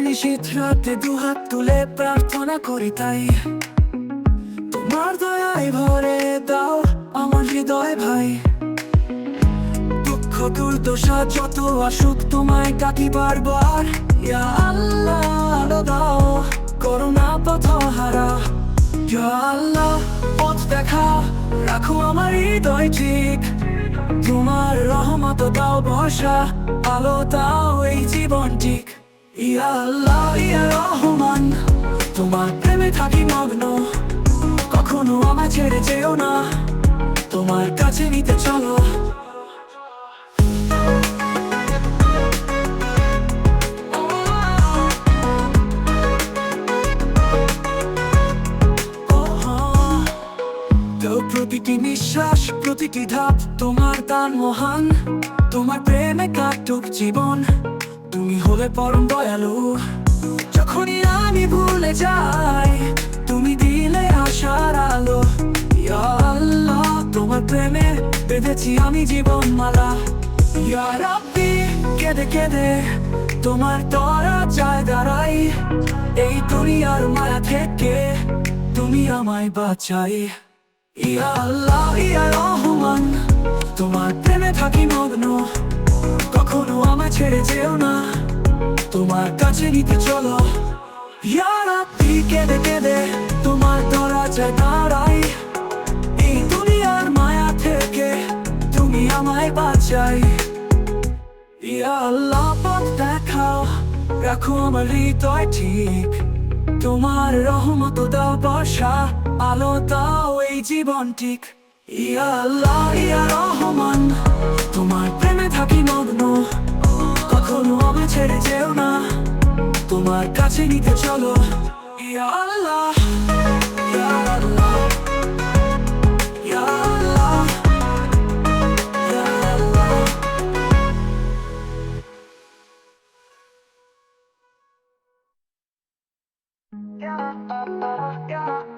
নিশীথ রাতে দুহাত তুলে প্রার্থনা করি তাই তোমার দয়ায় ভরে দাও আমার হৃদয় ভাই। দুঃখ দুর্দশা যত আসুক তোমায় কাটিবার বার, ইয়া আল্লাহ আলো দাও করুণা পথহারা। ইয়া আল্লাহ পথ দেখা রাখো আমার হৃদয় ঠিক, তোমার রহমত দাও ভরসা আলো দাও এই জীবন ঠিক। ইয়া আল্লাহ ইয়া রহমান তোমার প্রেমে থাকি মগ্ন, কখনো আমায় ছেড়ে যেও না, তোমার কাছে নিতে চলো। প্রতিটি নিঃশ্বাস প্রতিটি ধাপ তোমার দান মহান, তোমার প্রেমে কাটুক জীবন, তুমি হলে পরম দয়ালু। যখনই আমি ভুলে যাই তুমি দিলে আশার আলো। ইয়া আল্লাহ তোমার প্রেমে বেঁধেছি আমি জীবন মালা। ইয়া রাব্বি কেঁদে কেঁদে তোমার দরজায় দাঁড়াই, এই দুনিয়ার মায়া থেকে তুমি আমায় বাঁচাই। ইয়া আল্লাহ ইয়া রহমান তোমার প্রেমে থাকি মগ্ন, কখনো আমায় ছেড়ে যেও না, তোমার কাছে নিতে চলো। ইয়া রাব্বি কেঁদে কেঁদে তোমার দরজায় দাঁড়াই, এই দুনিয়ার মায়া থেকে তুমি আমায় বাঁচাই। ইয়া আল্লাহ পথ দেখাও রাখো আমার হৃদয় ঠিক, তোমার রহমত দাও বর্ষা আলো দাও এই জীবন ঠিক। ইয়া আল্লাহ ইয়া রহমান তোমার প্রেমে থাকি মগ্ন, কখনো আমায় ছেড়ে যেও না, তোমার কাছে নিতে চলো। ইয়া আল্লাহ ইয়া আল্লাহ ইয়া আল্লাহ ইয়া আল্লাহ। Yeah.